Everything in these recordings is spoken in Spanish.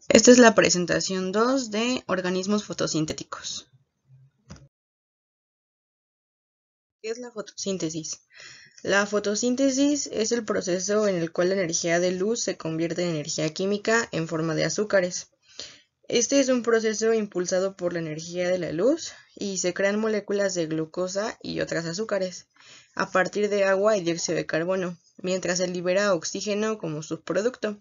Esta es la presentación 2 de organismos fotosintéticos. ¿Qué es la fotosíntesis? La fotosíntesis es el proceso en el cual la energía de luz se convierte en energía química en forma de azúcares. Este es un proceso impulsado por la energía de la luz y se crean moléculas de glucosa y otras azúcares a partir de agua y dióxido de carbono, mientras se libera oxígeno como subproducto.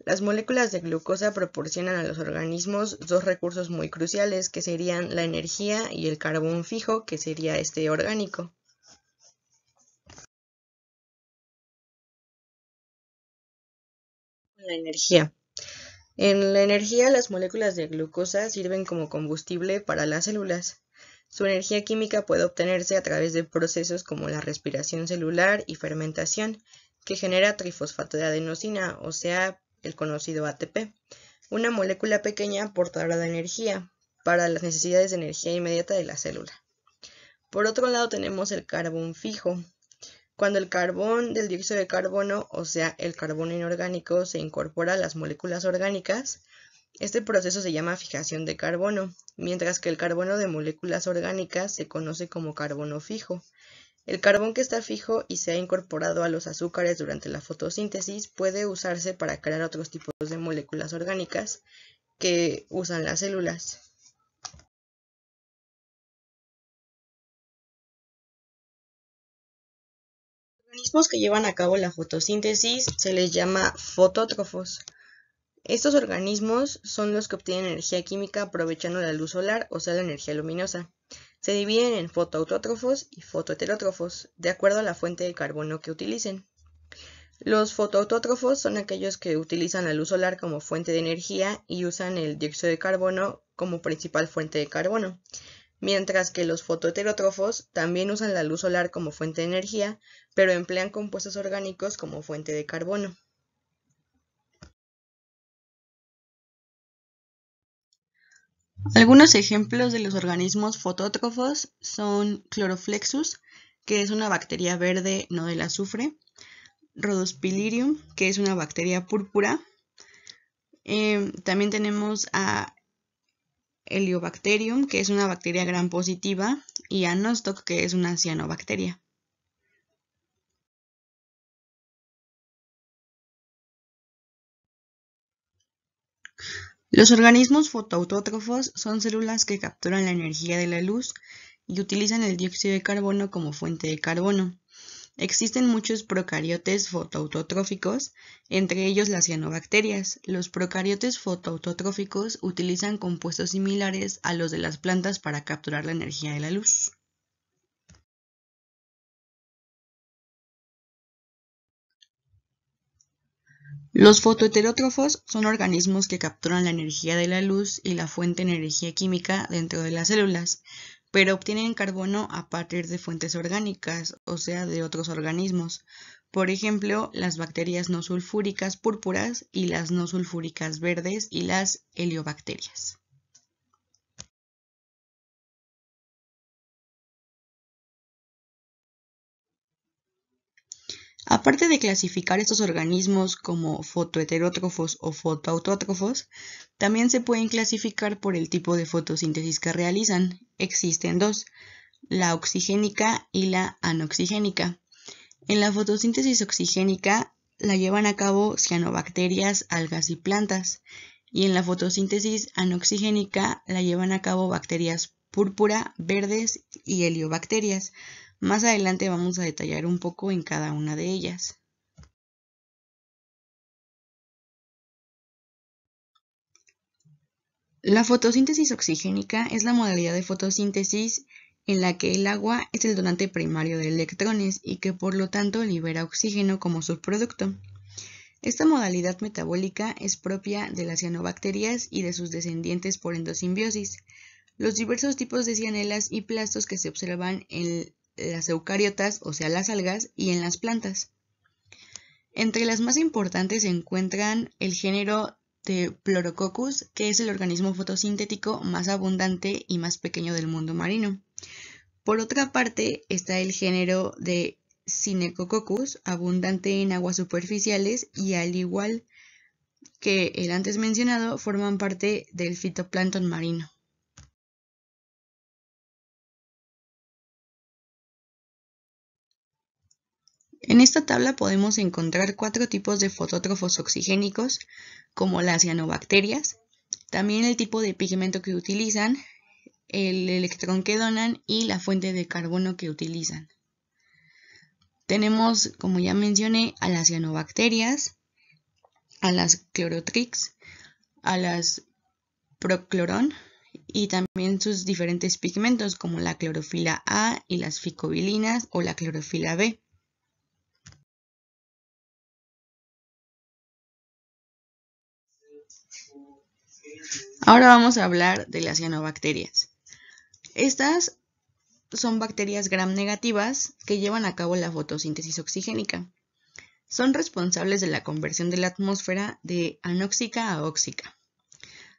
Las moléculas de glucosa proporcionan a los organismos dos recursos muy cruciales, que serían la energía y el carbón fijo, que sería orgánico. La energía. En la energía, las moléculas de glucosa sirven como combustible para las células. Su energía química puede obtenerse a través de procesos como la respiración celular y fermentación, que genera trifosfato de adenosina, o sea, el conocido ATP, una molécula pequeña portadora de energía para las necesidades de energía inmediata de la célula. Por otro lado tenemos el carbón fijo. Cuando el carbón del dióxido de carbono, o sea, el carbono inorgánico, se incorpora a las moléculas orgánicas, este proceso se llama fijación de carbono, mientras que el carbono de moléculas orgánicas se conoce como carbono fijo. El carbón que está fijo y se ha incorporado a los azúcares durante la fotosíntesis puede usarse para crear otros tipos de moléculas orgánicas que usan las células. Los organismos que llevan a cabo la fotosíntesis se les llama fotótrofos. Estos organismos son los que obtienen energía química aprovechando la luz solar, o sea, la energía luminosa. Se dividen en fotoautótrofos y fotoheterótrofos, de acuerdo a la fuente de carbono que utilicen. Los fotoautótrofos son aquellos que utilizan la luz solar como fuente de energía y usan el dióxido de carbono como principal fuente de carbono, mientras que los fotoheterótrofos también usan la luz solar como fuente de energía, pero emplean compuestos orgánicos como fuente de carbono. Algunos ejemplos de los organismos fotótrofos son Chloroplexus, que es una bacteria verde no del azufre, Rhodospiridium, que es una bacteria púrpura. También tenemos a Heliobacterium, que es una bacteria gram positiva, y a Nostoc, que es una cianobacteria. Los organismos fotoautótrofos son células que capturan la energía de la luz y utilizan el dióxido de carbono como fuente de carbono. Existen muchos procariotes fotoautotróficos, entre ellos las cianobacterias. Los procariotes fotoautotróficos utilizan compuestos similares a los de las plantas para capturar la energía de la luz. Los fotoheterótrofos son organismos que capturan la energía de la luz y la fuente de energía química dentro de las células, pero obtienen carbono a partir de fuentes orgánicas, o sea, de otros organismos. Por ejemplo, las bacterias no sulfúricas púrpuras y las no sulfúricas verdes y las heliobacterias. Aparte de clasificar estos organismos como fotoheterótrofos o fotoautótrofos, también se pueden clasificar por el tipo de fotosíntesis que realizan. Existen dos, la oxigénica y la anoxigénica. En la fotosíntesis oxigénica la llevan a cabo cianobacterias, algas y plantas, y en la fotosíntesis anoxigénica la llevan a cabo bacterias púrpura, verdes y heliobacterias. Más adelante vamos a detallar un poco en cada una de ellas. La fotosíntesis oxigénica es la modalidad de fotosíntesis en la que el agua es el donante primario de electrones y que por lo tanto libera oxígeno como subproducto. Esta modalidad metabólica es propia de las cianobacterias y de sus descendientes por endosimbiosis. Los diversos tipos de cianelas y plastos que se observan en las eucariotas, o sea las algas, y en las plantas. Entre las más importantes se encuentran el género de Pleurococcus, que es el organismo fotosintético más abundante y más pequeño del mundo marino. Por otra parte, está el género de Synechococcus, abundante en aguas superficiales y al igual que el antes mencionado forman parte del fitoplancton marino. En esta tabla podemos encontrar 4 tipos de fotótrofos oxigénicos, como las cianobacterias, también el tipo de pigmento que utilizan, el electrón que donan y la fuente de carbono que utilizan. Tenemos, como ya mencioné, a las cianobacterias, a las chlorotrix, a las proclorón y también sus diferentes pigmentos como la clorofila A y las ficobilinas o la clorofila B. Ahora vamos a hablar de las cianobacterias. Estas son bacterias gram negativas que llevan a cabo la fotosíntesis oxigénica. Son responsables de la conversión de la atmósfera de anóxica a óxica.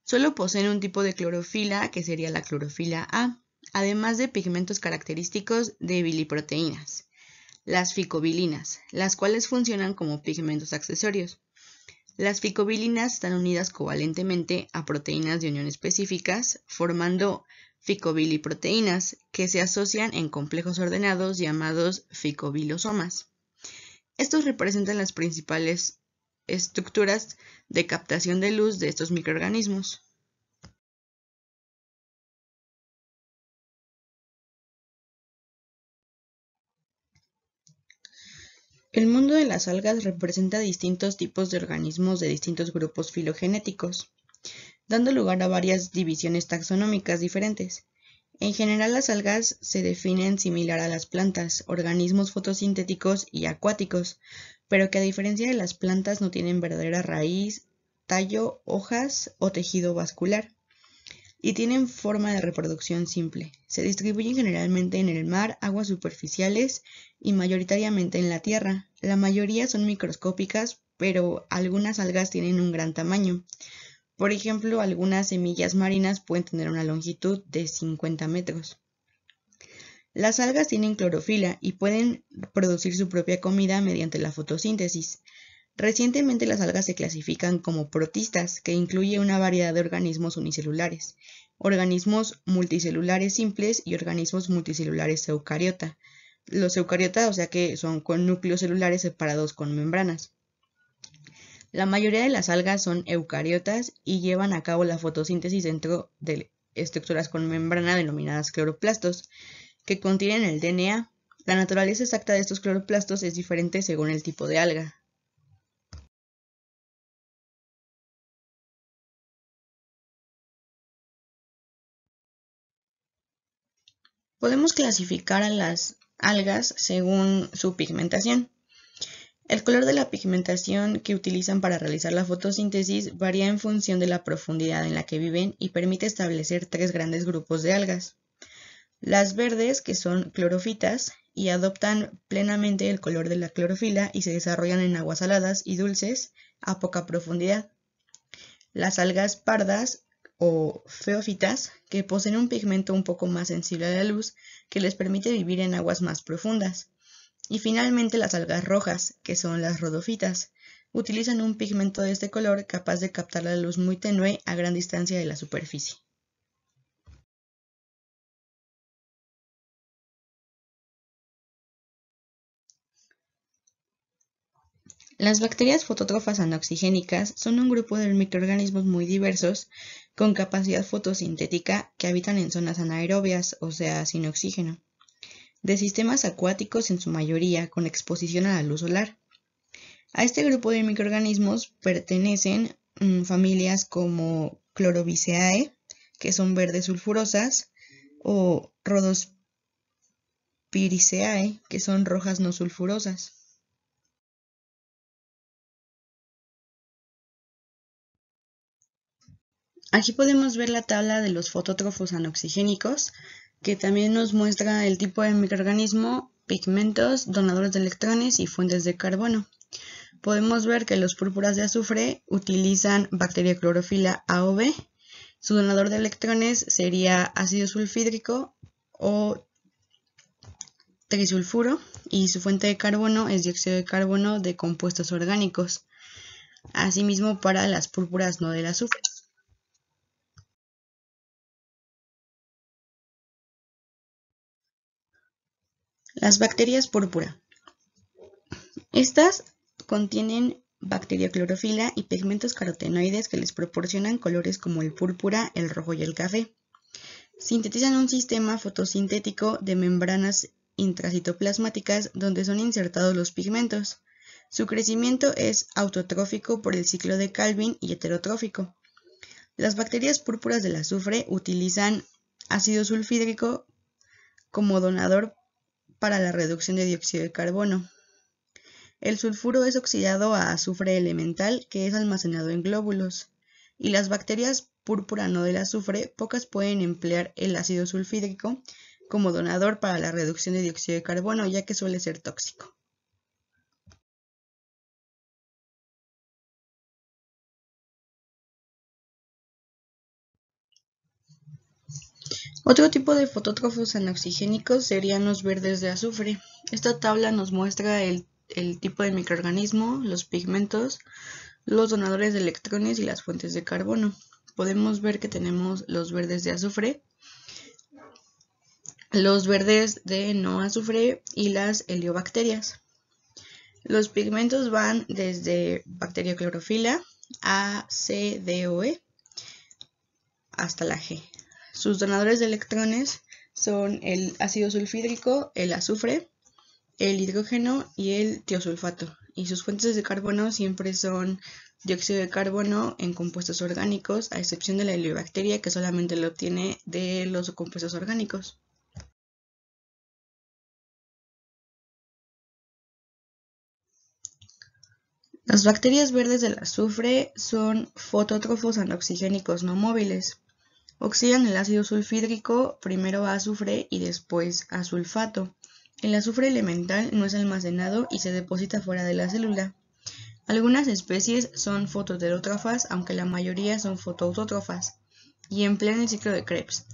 Solo poseen un tipo de clorofila, que sería la clorofila A, además de pigmentos característicos de biliproteínas, las ficobilinas, las cuales funcionan como pigmentos accesorios. Las ficobilinas están unidas covalentemente a proteínas de unión específicas, formando ficobiliproteínas que se asocian en complejos ordenados llamados ficobilosomas. Estos representan las principales estructuras de captación de luz de estos microorganismos. El mundo de las algas representa distintos tipos de organismos de distintos grupos filogenéticos, dando lugar a varias divisiones taxonómicas diferentes. En general, las algas se definen similar a las plantas, organismos fotosintéticos y acuáticos, pero que a diferencia de las plantas no tienen verdadera raíz, tallo, hojas o tejido vascular, y tienen forma de reproducción simple. Se distribuyen generalmente en el mar, aguas superficiales y mayoritariamente en la tierra. La mayoría son microscópicas, pero algunas algas tienen un gran tamaño. Por ejemplo, algunas semillas marinas pueden tener una longitud de 50 metros. Las algas tienen clorofila y pueden producir su propia comida mediante la fotosíntesis. Recientemente las algas se clasifican como protistas, que incluye una variedad de organismos unicelulares, organismos multicelulares simples y organismos multicelulares eucariota. Los eucariota, o sea que son con núcleos celulares separados con membranas. La mayoría de las algas son eucariotas y llevan a cabo la fotosíntesis dentro de estructuras con membrana denominadas cloroplastos, que contienen el DNA. La naturaleza exacta de estos cloroplastos es diferente según el tipo de alga. Podemos clasificar a las algas según su pigmentación. El color de la pigmentación que utilizan para realizar la fotosíntesis varía en función de la profundidad en la que viven y permite establecer 3 grandes grupos de algas. Las verdes, que son clorofitas, y adoptan plenamente el color de la clorofila y se desarrollan en aguas saladas y dulces a poca profundidad. Las algas pardas o feófitas, que poseen un pigmento un poco más sensible a la luz que les permite vivir en aguas más profundas. Y finalmente las algas rojas, que son las rodofitas, utilizan un pigmento de este color capaz de captar la luz muy tenue a gran distancia de la superficie. Las bacterias fotótrofas anoxigénicas son un grupo de microorganismos muy diversos con capacidad fotosintética que habitan en zonas anaerobias, o sea, sin oxígeno, de sistemas acuáticos en su mayoría con exposición a la luz solar. A este grupo de microorganismos pertenecen familias como Chloroviceae, que son verdes sulfurosas, o Rhodospiriceae, que son rojas no sulfurosas. Aquí podemos ver la tabla de los fotótrofos anoxigénicos, que también nos muestra el tipo de microorganismo, pigmentos, donadores de electrones y fuentes de carbono. Podemos ver que los púrpuras de azufre utilizan bacteria clorofila A o B. Su donador de electrones sería ácido sulfídrico o trisulfuro y su fuente de carbono es dióxido de carbono de compuestos orgánicos. Asimismo para las púrpuras no del azufre. Las bacterias púrpura. Estas contienen bacterioclorofila y pigmentos carotenoides que les proporcionan colores como el púrpura, el rojo y el café. Sintetizan un sistema fotosintético de membranas intracitoplasmáticas donde son insertados los pigmentos. Su crecimiento es autotrófico por el ciclo de Calvin y heterotrófico. Las bacterias púrpuras del azufre utilizan ácido sulfídrico como donador para la reducción de dióxido de carbono. El sulfuro es oxidado a azufre elemental que es almacenado en glóbulos, y las bacterias púrpura no del azufre pocas pueden emplear el ácido sulfídrico como donador para la reducción de dióxido de carbono, ya que suele ser tóxico. Otro tipo de fotótrofos anoxigénicos serían los verdes de azufre. Esta tabla nos muestra el tipo de microorganismo, los pigmentos, los donadores de electrones y las fuentes de carbono. Podemos ver que tenemos los verdes de azufre, los verdes de no azufre y las heliobacterias. Los pigmentos van desde bacterioclorofila A, C, D o E hasta la G. Sus donadores de electrones son el ácido sulfídrico, el azufre, el hidrógeno y el tiosulfato. Y sus fuentes de carbono siempre son dióxido de carbono en compuestos orgánicos, a excepción de la heliobacteria, que solamente lo obtiene de los compuestos orgánicos. Las bacterias verdes del azufre son fotótrofos anoxigénicos no móviles. Oxidan el ácido sulfídrico primero a azufre y después a sulfato. El azufre elemental no es almacenado y se deposita fuera de la célula. Algunas especies son fotoheterótrofas, aunque la mayoría son fotoautótrofas, y emplean el ciclo de Krebs.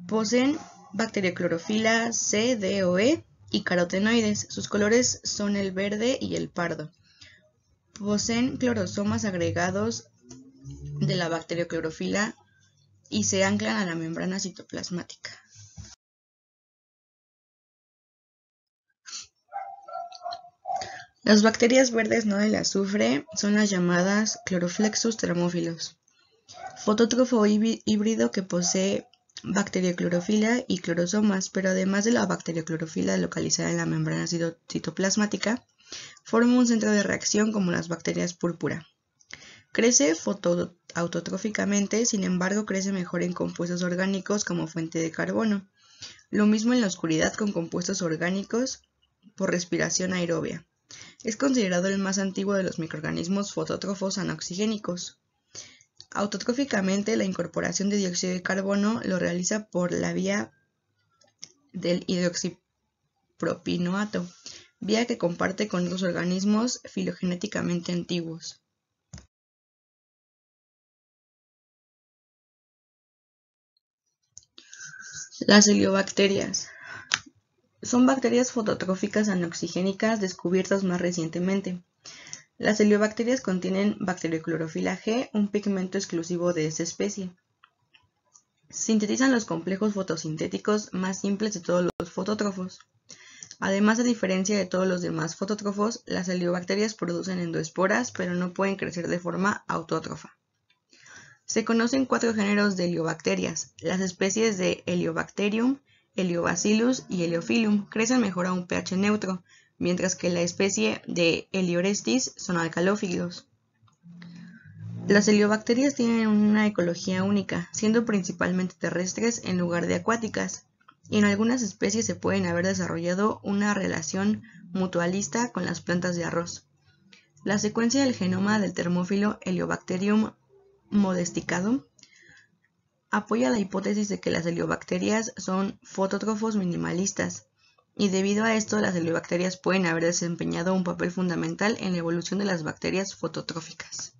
Poseen bacterioclorofila C, D o E y carotenoides. Sus colores son el verde y el pardo. Poseen clorosomas agregados de la bacterioclorofila y se anclan a la membrana citoplasmática. Las bacterias verdes no del azufre son las llamadas Chloroflexus thermophilus, fotótrofo híbrido que posee bacterioclorofila y clorosomas, pero además de la bacterioclorofila localizada en la membrana citoplasmática, forma un centro de reacción como las bacterias púrpura. Crece fotoautotróficamente, sin embargo crece mejor en compuestos orgánicos como fuente de carbono. Lo mismo en la oscuridad con compuestos orgánicos por respiración aerobia. Es considerado el más antiguo de los microorganismos fotótrofos anoxigénicos. Autotróficamente, la incorporación de dióxido de carbono lo realiza por la vía del hidroxipropinoato, vía que comparte con otros organismos filogenéticamente antiguos. Las heliobacterias son bacterias fototróficas anoxigénicas descubiertas más recientemente. Las heliobacterias contienen bacterioclorofila G, un pigmento exclusivo de esta especie. Sintetizan los complejos fotosintéticos más simples de todos los fotótrofos. Además, a diferencia de todos los demás fotótrofos, las heliobacterias producen endoesporas, pero no pueden crecer de forma autótrofa. Se conocen 4 géneros de heliobacterias. Las especies de Heliobacterium, Heliobacillus y Heliophyllum crecen mejor a un pH neutro, mientras que la especie de Heliorestis son alcalófilos. Las heliobacterias tienen una ecología única, siendo principalmente terrestres en lugar de acuáticas, y en algunas especies se pueden haber desarrollado una relación mutualista con las plantas de arroz. La secuencia del genoma del termófilo Heliobacterium modesticadum apoya la hipótesis de que las heliobacterias son fotótrofos minimalistas, y debido a esto las heliobacterias pueden haber desempeñado un papel fundamental en la evolución de las bacterias fototróficas.